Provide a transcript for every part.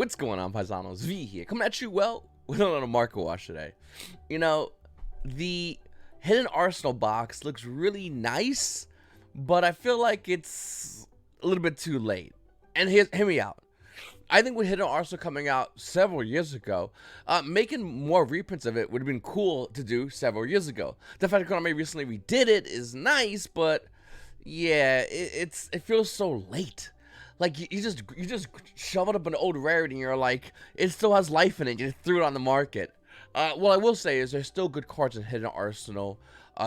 What's going on, Paisanos? V here, coming at you, well, with another market watch today. You know, the Hidden Arsenal box looks really nice, but I feel like it's a little bit too late. And hear me out. I think with Hidden Arsenal coming out several years ago, making more reprints of it would have been cool to do several years ago. The fact that Konami recently redid it is nice, but yeah, it feels so late. Like you just shoveled up an old rarity and you're like, it still has life in it. You just threw it on the market. What I will say is there's still good cards in Hidden Arsenal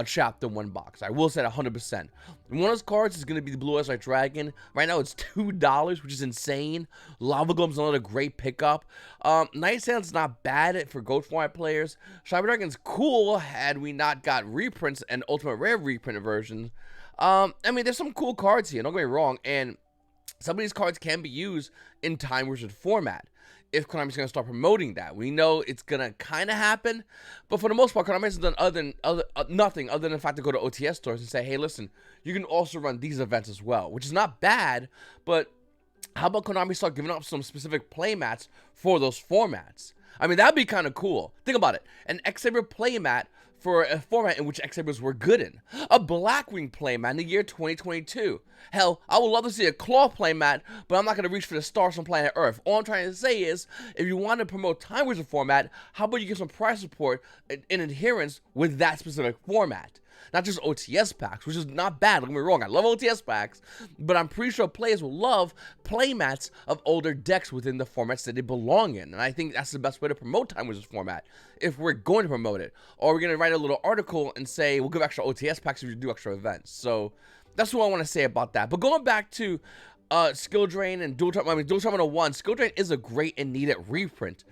Chapter 1 box. I will say 100%. One of those cards is going to be the Blue Eyes White Dragon. Right now it's $2, which is insane. Lava Golem's another great pickup. Night Sand's not bad for Gold format players. Cyber Dragon's cool had we not got reprints and Ultimate Rare reprint versions. I mean, there's some cool cards here, don't get me wrong, and some of these cards can be used in Time Wizard format if Konami's going to start promoting that. We know it's going to kind of happen, but for the most part, Konami has done nothing other than the fact to go to OTS stores and say, hey, listen, you can also run these events as well, which is not bad, but how about Konami start giving up some specific playmats for those formats? I mean, that'd be kind of cool. Think about it. An X-Saber playmat for a format in which X-Sabers were good in. A Blackwing playmat in the year 2022. Hell, I would love to see a Claw playmat, but I'm not going to reach for the stars from planet Earth. All I'm trying to say is, if you want to promote Time Wizard format, how about you get some price support in adherence with that specific format? Not just OTS packs, which is not bad, don't get me wrong, I love OTS packs, but I'm pretty sure players will love playmats of older decks within the formats that they belong in, and I think that's the best way to promote Time Wizard's format, if we're going to promote it. Or we're going to write a little article and say, we'll give extra OTS packs if you do extra events. So, that's what I want to say about that. But going back to Skill Drain and Dual Terminal 1, Skill Drain is a great and needed reprint.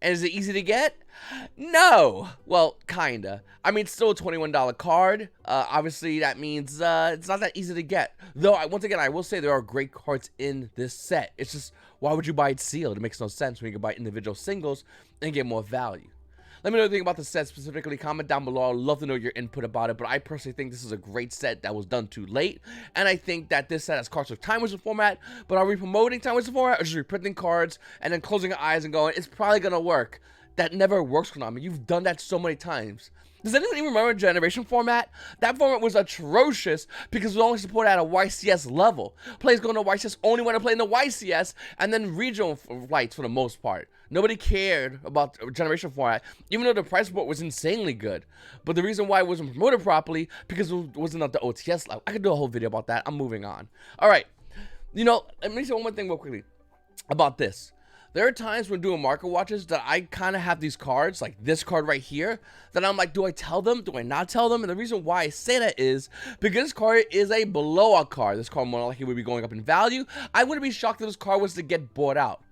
And is it easy to get? No. Well, kinda. I mean, it's still a $21 card. Obviously, that means it's not that easy to get. Though, once again, I will say there are great cards in this set. It's just, why would you buy it sealed? It makes no sense when you can buy individual singles and get more value. Let me know what you think about the set specifically. Comment down below. I'd love to know your input about it. But I personally think this is a great set that was done too late. And I think that this set has cards with Time Wizard format. But are we promoting Time Wizard format or just reprinting cards and then closing our eyes and going, it's probably going to work? That never works, Konami. You've done that so many times. Does anyone even remember Generation format? That format was atrocious because it was only supported at a YCS level. Players going to YCS only want to play in the YCS and then regional flights for the most part. Nobody cared about Generation format, even though the price support was insanely good. But the reason why it wasn't promoted properly, because it wasn't at the OTS level. I could do a whole video about that. I'm moving on. Alright, you know, let me say one more thing real quickly about this. There are times when doing market watches that I kind of have these cards, like this card right here, that I'm like, do I tell them? Do I not tell them? And the reason why I say that is because this card is a blowout card. This card more likely would be going up in value. I wouldn't be shocked if this card was to get bought out.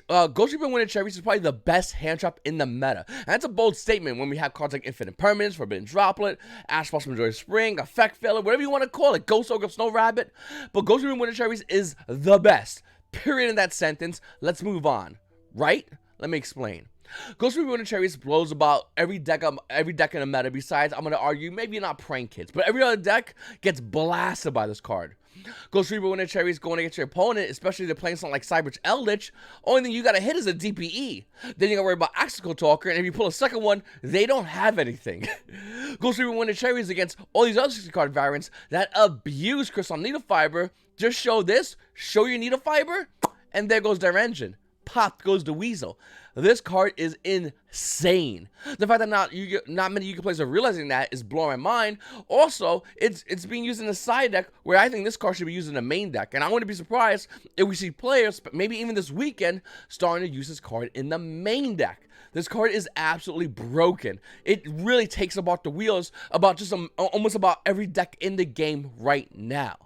Ghost Reaper Winter Cherries is probably the best hand trap in the meta. And that's a bold statement when we have cards like Infinite Permanence, Forbidden Droplet, Ash Blossom Joy Spring, Effect Failure, whatever you want to call it, Ghost Ogre, Snow Rabbit. But Ghost Reaper Winter Cherries is the best. Period in that sentence. Let's move on. Right? Let me explain. Ghost Reaper Winter Cherries blows about every deck in the meta. Besides, I'm going to argue, maybe not Prank Kids, but every other deck gets blasted by this card. Ghost Reaper Winter Cherries going against your opponent, especially if they're playing something like Cyberch Eldritch, only thing you got to hit is a DPE. Then you got to worry about Axical Talker, and if you pull a second one, they don't have anything. Ghost Reaper Winter Cherries against all these other 60 card variants that abuse Crystal Needle Fiber. Just show this, show your Needle Fiber, and there goes their engine. Pop goes the Weasel. This card is insane. The fact that not many Yu-Gi-Oh players are realizing that is blowing my mind. Also, it's being used in the side deck where I think this card should be used in the main deck. And I wouldn't be surprised if we see players, maybe even this weekend, starting to use this card in the main deck. This card is absolutely broken. It really takes about the wheels about just almost about every deck in the game right now.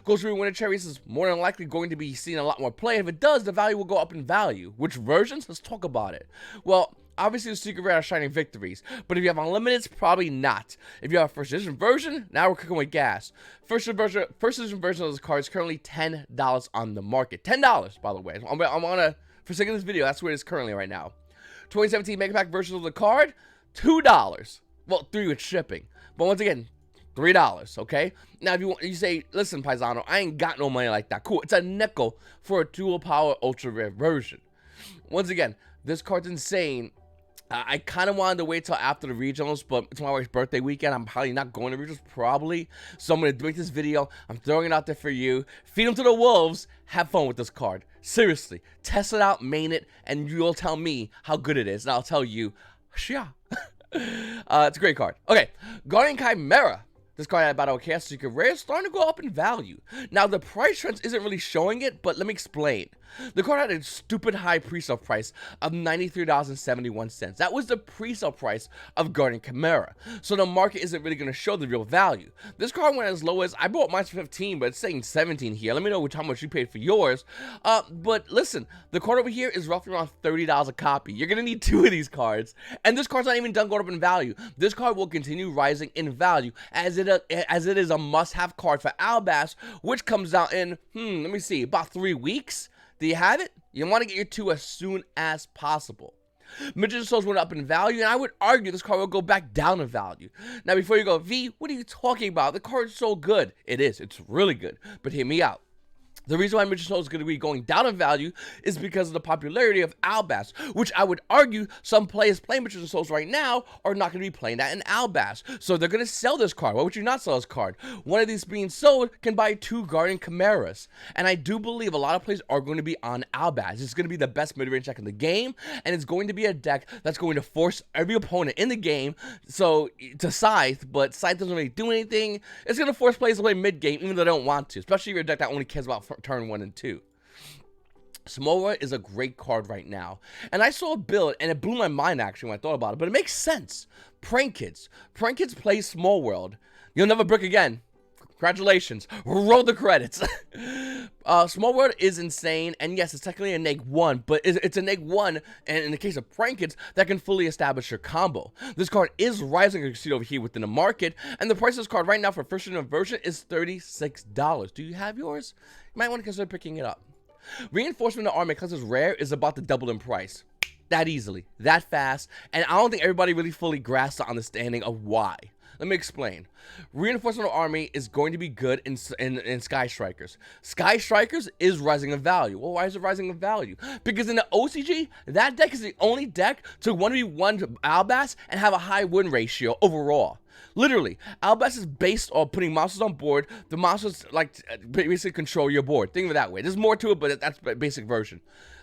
Ghost Reaper Winter Cherries is more than likely going to be seeing a lot more play. If it does, the value will go up in value. Which versions? Let's talk about it. Well, obviously the Secret Rare are Shining Victories, but if you have Unlimiteds, probably not. If you have a first edition version, now we're cooking with gas. First edition version of this card is currently $10 on the market. $10, by the way. I'm on for sake of this video, that's where it is currently right now. 2017 Mega Pack version of the card, $2. Well, $3 with shipping. But once again, $3, okay? Now, if you say, listen, Paisano, I ain't got no money like that. Cool, it's a nickel for a dual power ultra rare version. Once again, this card's insane. I kind of wanted to wait till after the regionals, but it's my wife's birthday weekend. I'm probably not going to regionals, probably. So I'm going to make this video. I'm throwing it out there for you. Feed them to the wolves. Have fun with this card. Seriously. Test it out, main it, and you'll tell me how good it is. And I'll tell you, shia. It's a great card. Okay, Guardian Chimera. This card had about OKS, so you can rare, starting to go up in value. Now, the price trends isn't really showing it, but let me explain. The card had a stupid high pre-sale price of $93.71. That was the pre-sale price of Guardian Chimera. So the market isn't really going to show the real value. This card went as low as, I bought mine for 15, but it's saying 17 here. Let me know how much you paid for yours. But listen, the card over here is roughly around $30 a copy. You're going to need 2 of these cards. And this card's not even done going up in value. This card will continue rising in value as it is a must-have card for Albas, which comes out in, let me see, about 3 weeks. Do you have it? You want to get your 2 as soon as possible. Magician Souls went up in value, and I would argue this card will go back down in value. Now, before you go, V, what are you talking about? The card's so good. It is. It's really good. But hear me out. The reason why Magician Souls is going to be going down in value is because of the popularity of Albas, which I would argue some players playing Magician Souls right now are not going to be playing that in Albas. So they're going to sell this card. Why would you not sell this card? One of these being sold can buy 2 Guardian Chimeras. And I do believe a lot of players are going to be on Albas. It's going to be the best mid-range deck in the game, and it's going to be a deck that's going to force every opponent in the game to Scythe, but Scythe doesn't really do anything. It's going to force players to play mid-game even though they don't want to, especially if you're a deck that only cares about turn 1 and 2. Small World is a great card right now, and I saw a build and it blew my mind actually when I thought about it, but it makes sense. Prank Kids play Small World. You'll never brick again. Congratulations. Roll the credits. Small World is insane, and yes, it's technically a neg 1, but it's a neg 1, and in the case of Prank Kids, that can fully establish your combo. This card is rising, as you see over here within the market, and the price of this card right now for first version is $36. Do you have yours? You might want to consider picking it up. Reinforcement of Army, because it's rare, is about to double in price. That easily, that fast, and I don't think everybody really fully grasps the understanding of why. Let me explain. Reinforcement of Army is going to be good in Sky Strikers. Sky Strikers is rising in value. Well, why is it rising in value? Because in the OCG, that deck is the only deck to 1v1 Albas and have a high win ratio overall. Literally, Albas is based on putting monsters on board. The monsters basically control your board. Think of it that way. There's more to it, but that's the basic version.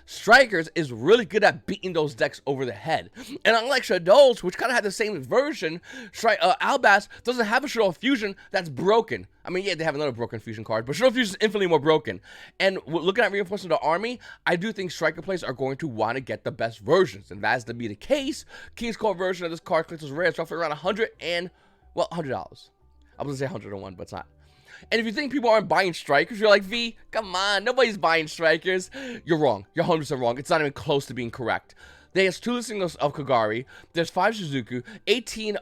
Strikers is really good at beating those decks over the head. And unlike Shadows, which kind of had the same version, Albas doesn't have a Shadow Fusion that's broken. I mean, yeah, they have another broken fusion card, but Shadow Fusion is infinitely more broken. And looking at Reinforcement of the Army, I do think Striker players are going to want to get the best versions. And that is to be the case. King's Court version of this card collector's rare is roughly around $100. I was going to say 101, but it's not. And if you think people aren't buying Strikers, you're like, V, come on, nobody's buying Strikers. You're wrong. You're 100% wrong. It's not even close to being correct. There's 2 listings of Kagari. There's 5 Shizuku, 18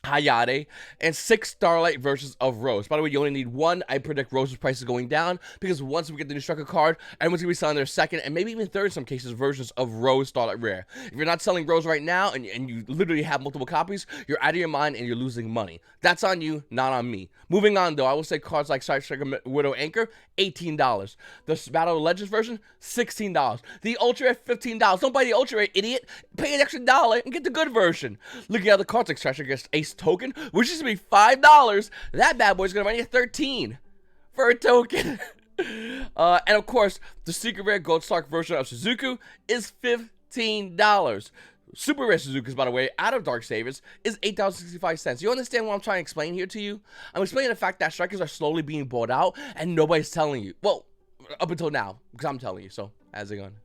Hayate, and 6 Starlight versions of Rose. By the way, you only need 1. I predict Rose's price is going down because once we get the new Striker card, everyone's going to be selling their second and maybe even third in some cases versions of Rose Starlight Rare. If you're not selling Rose right now and you literally have multiple copies, you're out of your mind and you're losing money. That's on you, not on me. Moving on though, I will say cards like Side Striker Widow Anchor, $18. The Battle of Legends version, $16. The Ultra Rare, $15. Don't buy the Ultra Rare, idiot. Pay an extra $1 and get the good version. Looking at the cards like Side Striker Ace Token, which used to be $5, that bad boy's gonna run you $13 for a token. And of course, the Secret Rare Gold Stark version of Suzuku is $15. Super Rare Suzukas, by the way, out of Dark Savers, is $8.65. You understand what I'm trying to explain here to you? I'm explaining the fact that Strikers are slowly being bought out, and nobody's telling you. Well, up until now, because I'm telling you, so, how's it going?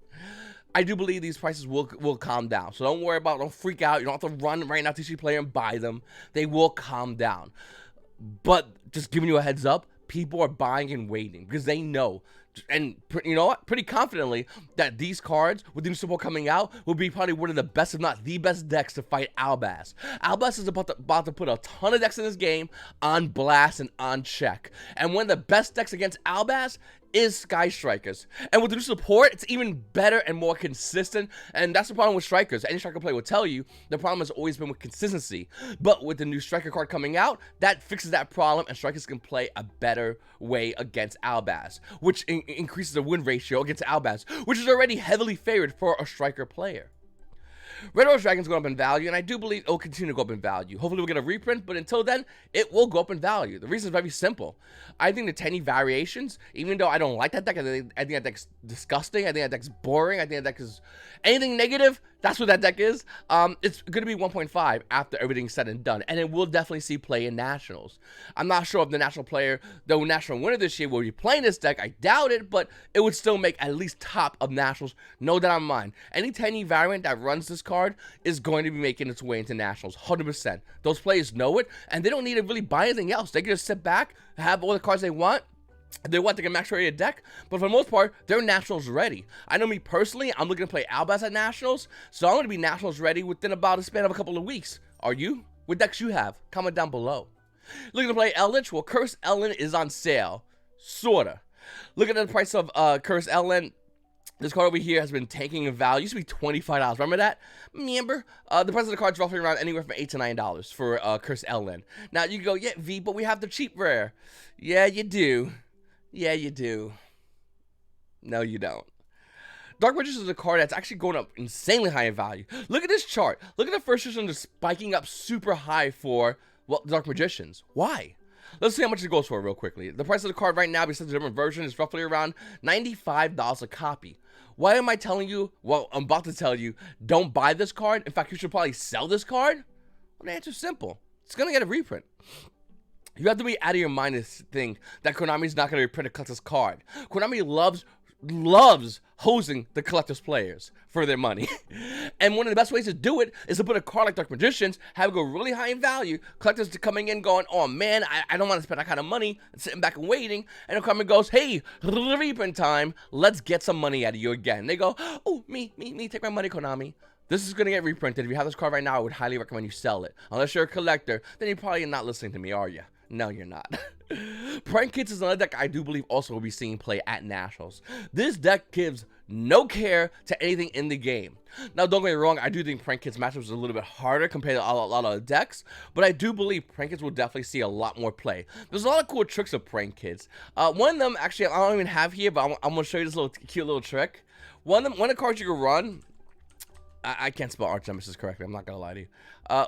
I do believe these prices will calm down. So don't freak out. You don't have to run right now to TCG Player and buy them. They will calm down. But just giving you a heads up, people are buying and waiting because they know, and you know what, pretty confidently that these cards with the new support coming out will be probably one of the best, if not the best decks to fight Albas. Albas is about to put a ton of decks in this game on blast and on check. And one of the best decks against Albas is Sky Strikers. And with the new support, it's even better and more consistent. And that's the problem with Strikers. Any Striker player will tell you the problem has always been with consistency. But with the new Striker card coming out, that fixes that problem, and Strikers can play a better way against Albaz, which increases the win ratio against Albaz, which is already heavily favored for a Striker player. Red Rose Dragon's going up in value, and I do believe it will continue to go up in value. Hopefully we'll get a reprint, but until then, it will go up in value. The reason is very simple. I think the 10 variations, even though I don't like that deck, I think that deck's disgusting, I think that deck's boring, I think that deck is anything negative, that's what that deck is. It's going to be 1.5 after everything's said and done, and it will definitely see play in Nationals. I'm not sure if the national winner this year will be playing this deck. I doubt it, but it would still make at least top of Nationals. No doubt in mind. Any 10 variant that runs this card is going to be making its way into Nationals, 100%. Those players know it, and they don't need to really buy anything else. They can just sit back, have all the cards they want. If they want, they can max rated deck, but for the most part, they're Nationals ready. I know me personally, I'm looking to play Albaz at Nationals, so I'm going to be Nationals ready within about a span of a couple of weeks. Are you? What decks you have? Comment down below. Looking to play Eldritch? Well, Curse Ellen is on sale. Sorta. Looking at the price of Curse Ellen, this card over here has been tanking in value. It used to be $25. Remember that? Remember? The price of the card is roughly around anywhere from $8 to $9 for Curse Ellen. Now, you go, yeah, V, but we have the cheap rare. Yeah, you do. Yeah, you do. No, you don't. Dark Magician is a card that's actually going up insanely high in value. Look at this chart. Look at the first edition just spiking up super high for, well, Dark Magicians. Why? Let's see how much it goes for real quickly. The price of the card right now, besides the different version, is roughly around $95 a copy. Why am I telling you? Well, I'm about to tell you, don't buy this card. In fact, you should probably sell this card. Well, the answer's simple. It's going to get a reprint. You have to be out of your mind to think that Konami's not going to reprint a collector's card. Konami loves hosing the collector's players for their money. And one of the best ways to do it is to put a card like Dark Magicians, have it go really high in value, collectors coming in going, oh man, I don't want to spend that kind of money, and sitting back and waiting, and Konami goes, hey, reprint time, let's get some money out of you again. They go, oh, me, take my money, Konami. This is going to get reprinted. If you have this card right now, I would highly recommend you sell it. Unless you're a collector, then you're probably not listening to me, are you? No, you're not. Prank Kits is another deck I do believe also will be seeing play at Nationals. This deck gives no care to anything in the game. Now, don't get me wrong, I do think Prank Kits matchups is a little bit harder compared to a lot of decks, but I do believe Prank Kits will definitely see a lot more play. There's a lot of cool tricks of Prank Kits. One of them, actually, I don't even have here, but I'm going to show you this cute little trick. One of the cards you can run, I can't spell Arch Nemesis correctly, I'm not gonna lie to you.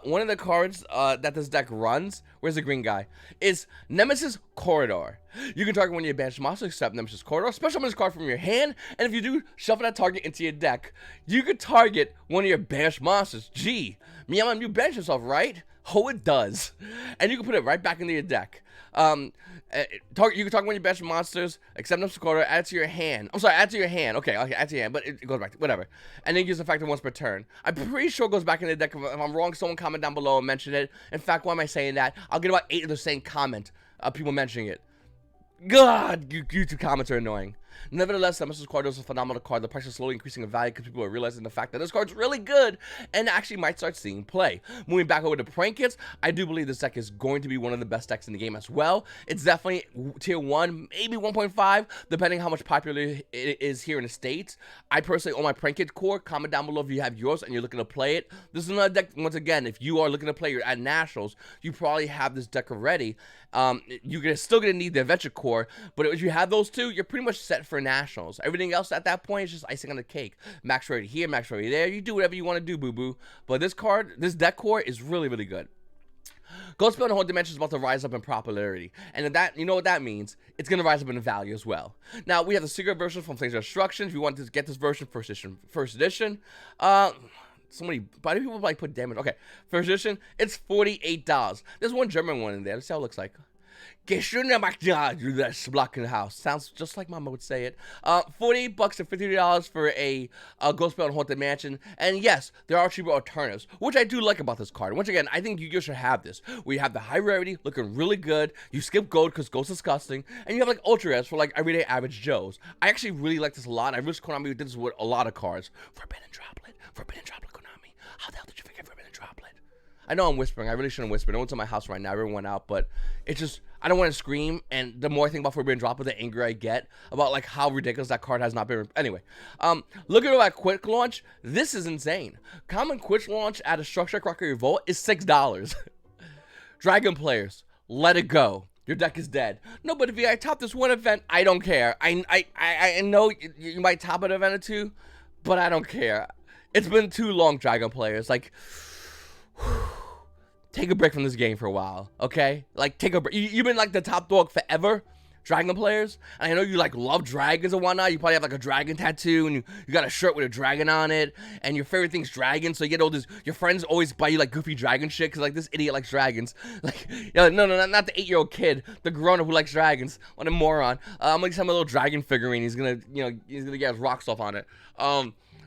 One of the cards that this deck runs, where's the green guy, is Nemesis Corridor. You can target one of your banished monsters except Nemesis Corridor, special summon this card from your hand, and if you do, shuffle that target into your deck. You could target one of your banished monsters. Gee, Meow, you banish yourself, right? Oh, it does. And you can put it right back into your deck. You can target one of your banished monsters, except Nemesis Corridor, add it to your hand. I'm sorry, add it to your hand. Okay, add to your hand, but it goes back, whatever. And then use the factor once per turn. I'm pretty sure it goes back in the deck. If I'm wrong, someone comment down below and mention it. In fact, why am I saying that? I'll get about 8 of the same comment of people mentioning it. God, YouTube comments are annoying. Nevertheless, Nemesis Corridor is a phenomenal card. The price is slowly increasing in value because people are realizing the fact that this card's really good and actually might start seeing play. Moving back over to Prank Kits, I do believe this deck is going to be one of the best decks in the game as well. It's definitely tier 1, maybe 1.5, depending how much popular it is here in the States. I personally own my Prank Kit core. Comment down below if you have yours and you're looking to play it. This is another deck, once again, if you are looking to play at Nationals, you probably have this deck already. You're still going to need the Adventure core, but if you have those two, you're pretty much set for Nationals. Everything else at that point is just icing on the cake. Max rated here, max rated there. You do whatever you want to do, boo-boo. But this deck core is really, really good. Ghostspell in the Whole Dimension is about to rise up in popularity, and that, you know what that means? It's going to rise up in value as well. Now, we have the secret version from Flames of Destruction. If you want to get this version, first edition, so many people probably put damage. Okay, first edition, it's $48. There's one German one in there. Let's see how it looks like. Block in the house. Sounds just like Mama would say it. $48 to $50 for a Ghostspell in Haunted Mansion. And yes, there are cheaper alternatives, which I do like about this card. Once again, I think Yu-Gi-Oh should have this. We have the high rarity, looking really good. You skip gold because gold's disgusting, and you have like ultra rares for like everyday average Joes. I actually really like this a lot. I wish Konami did this with a lot of cards. Forbidden Droplet, Konami. How the hell did you forget Forbidden Droplet? I know I'm whispering. I really shouldn't whisper. No one's in my house right now. Everyone went out, but it's just, I don't want to scream. And the more I think about Forbidden Dropper, the angrier I get about like how ridiculous that card has not been. Anyway, look at that quick launch. This is insane. Common quick launch at a Structure Rocket Revolt is $6. Dragon players, let it go. Your deck is dead. No, but if I top this one event, I don't care. I know you might top an event or two, but I don't care. It's been too long, Dragon players. Like, take a break from this game for a while, okay? Like, take a break. You've been like the top dog forever, Dragon players. And I know you like love dragons and whatnot. You probably have like a dragon tattoo, and you got a shirt with a dragon on it, and your favorite thing's dragons. So you get all this. Your friends always buy you like goofy dragon shit because like this idiot likes dragons. Like, no, not the 8-year-old kid, the grown-up who likes dragons. What a moron. I'm gonna send him a little dragon figurine. He's gonna get his rocks off on it.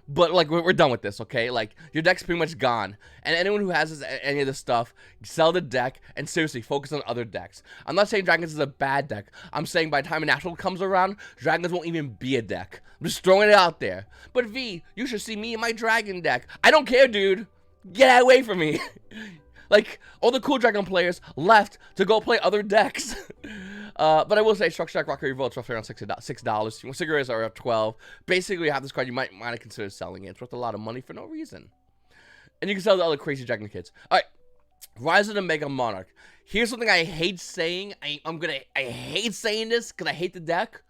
But, like, we're done with this, okay? Like, your deck's pretty much gone. And anyone who has any of this stuff, sell the deck and seriously focus on other decks. I'm not saying Dragons is a bad deck. I'm saying by the time a National comes around, Dragons won't even be a deck. I'm just throwing it out there. But, V, you should see me in my Dragon deck. I don't care, dude. Get away from me. Like, all the cool Dragon players left to go play other decks. But I will say, Structure Deck Rocket Revolt is roughly around $6. Cigarettes are at $12. Basically, you have this card, you might consider selling it. It's worth a lot of money for no reason. And you can sell the other crazy Dragon kids. Alright, Rise of the Mega Monarch. Here's something I hate saying. I hate saying this because I hate the deck.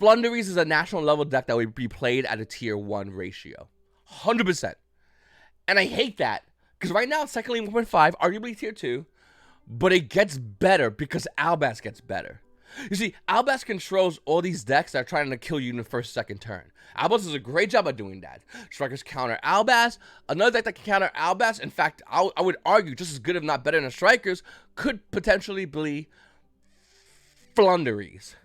Floowandereeze is a national level deck that would be played at a tier 1 ratio. 100%. And I hate that. Because right now, it's technically 1.5, arguably tier 2. But it gets better because Albaz gets better. You see, Albaz controls all these decks that are trying to kill you in the first, second turn. Albaz does a great job at doing that. Strikers counter Albaz. Another deck that can counter Albaz, in fact, I would argue just as good if not better than Strikers, could potentially be Floowandereeze.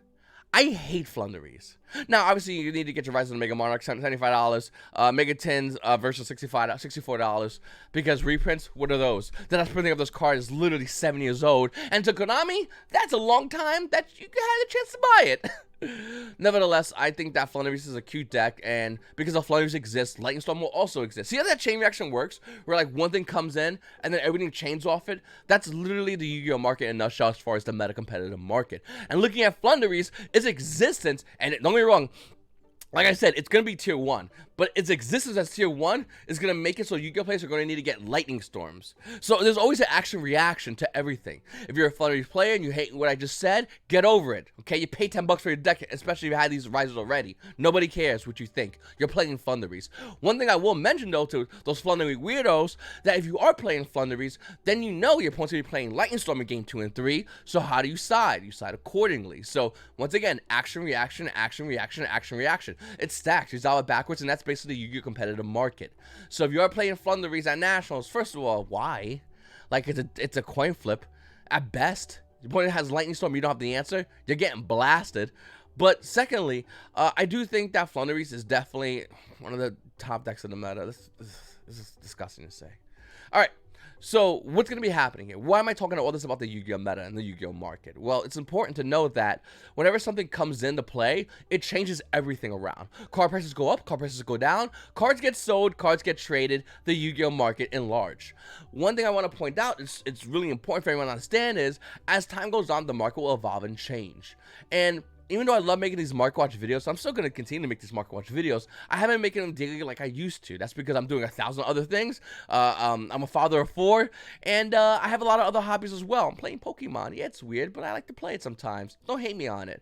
I hate Floowandereeze. Now, obviously, you need to get your Rise of the Mega Monarch, $75. Mega Tins versus $64. Because reprints, what are those? The last printing of this card is literally 7 years old. And to Konami, that's a long time that you had a chance to buy it. Nevertheless, I think that Floowandereeze is a cute deck, and because of Floowandereeze exists, Lightning Storm will also exist. See how that chain reaction works? Where like one thing comes in, and then everything chains off it? That's literally the Yu-Gi-Oh market in a nutshell as far as the meta competitive market. And looking at Floowandereeze, its existence, and don't get me wrong, like I said, it's going to be tier 1, but its existence as tier 1 is going to make it so Yu-Gi-Oh players are going to need to get lightning storms. So there's always an action reaction to everything. If you're a Floowandereeze player and you hate what I just said, get over it, okay? You pay $10 for your deck, especially if you had these rises already. Nobody cares what you think. You're playing Floowandereeze. One thing I will mention, though, to those Floowandereeze weirdos, that if you are playing Floowandereeze, then you know your opponent's going to be playing Lightning Storm in game 2 and 3, so how do you side? You side accordingly. So, once again, action, reaction, action, reaction, action, reaction. It's stacked. You solve it backwards, and that's basically the Yu-Gi-Oh competitive market. So if you are playing Floowandereeze at Nationals, first of all, why? Like, it's a coin flip. At best, your opponent has Lightning Storm, you don't have the answer, you're getting blasted. But secondly, I do think that Floowandereeze is definitely one of the top decks in the meta. This is disgusting to say. Alright. So, what's going to be happening here? Why am I talking all this about the Yu-Gi-Oh meta and the Yu-Gi-Oh market? Well, it's important to know that whenever something comes into play, it changes everything around. Card prices go up, card prices go down, cards get sold, cards get traded, the Yu-Gi-Oh market in large. One thing I want to point out, it's really important for everyone to understand is, as time goes on, the market will evolve and change. And even though I love making these Market Watch videos, I'm still going to continue to make these Market Watch videos. I haven't been making them daily like I used to. That's because I'm doing 1,000 other things. I'm a father of 4, and I have a lot of other hobbies as well. I'm playing Pokemon. Yeah, it's weird, but I like to play it sometimes. Don't hate me on it.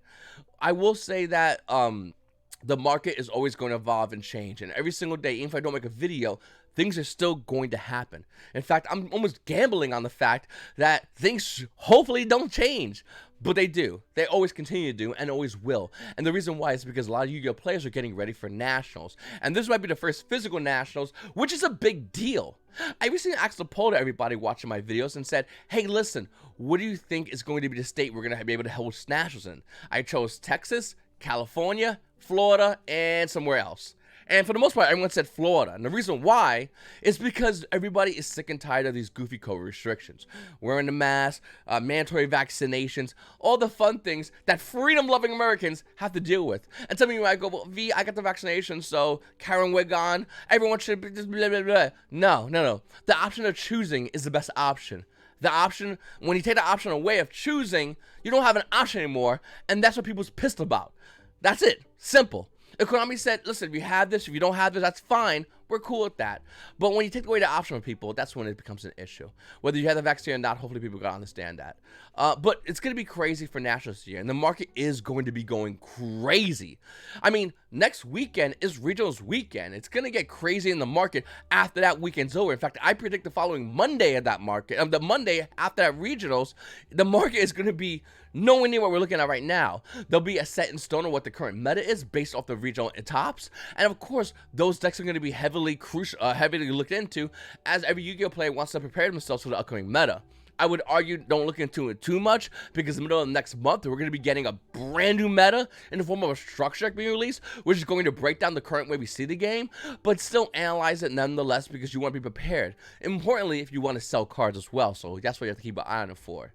I will say that the market is always going to evolve and change, and every single day, even if I don't make a video, things are still going to happen. In fact, I'm almost gambling on the fact that things hopefully don't change. But they do. They always continue to do and always will. And the reason why is because a lot of Yu-Gi-Oh players are getting ready for Nationals. And this might be the first physical Nationals, which is a big deal. I recently asked a poll to everybody watching my videos and said, hey, listen, what do you think is going to be the state we're going to be able to host Nationals in? I chose Texas, California, Florida, and somewhere else. And for the most part, everyone said Florida. And the reason why is because everybody is sick and tired of these goofy COVID restrictions. Wearing the mask, mandatory vaccinations, all the fun things that freedom-loving Americans have to deal with. And some of you might go, well, V, I got the vaccination, so Karen wig on, everyone should be just blah, blah, blah. No. The option of choosing is the best option. The option, when you take the option away of choosing, you don't have an option anymore, and that's what people's pissed about. That's it. Simple. Economy said, listen, if you have this, if you don't have this, that's fine. We're cool with that. But when you take away the option from people, that's when it becomes an issue. Whether you have the vaccine or not, hopefully people can understand that. But it's going to be crazy for Nationals this year, and the market is going to be going crazy. I mean, next weekend is Regionals weekend. It's going to get crazy in the market after that weekend's over. In fact, I predict the following Monday at that market, the Monday after that Regionals, the market is going to be nowhere near what we're looking at right now. There'll be a set in stone of what the current meta is based off the regional tops. And of course, those decks are going to be heavily looked into as every Yu-Gi-Oh player wants to prepare themselves for the upcoming meta. I would argue don't look into it too much because in the middle of the next month, we're going to be getting a brand new meta in the form of a structure deck being released, which is going to break down the current way we see the game, but still analyze it nonetheless because you want to be prepared. Importantly, if you want to sell cards as well, so that's what you have to keep an eye on it for.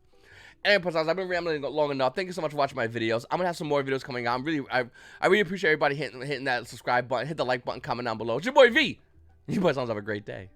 Anyway, I've been rambling long enough. Thank you so much for watching my videos. I'm gonna have some more videos coming out. I really appreciate everybody hitting that subscribe button, hit the like button, comment down below. It's your boy V. You boys have a great day.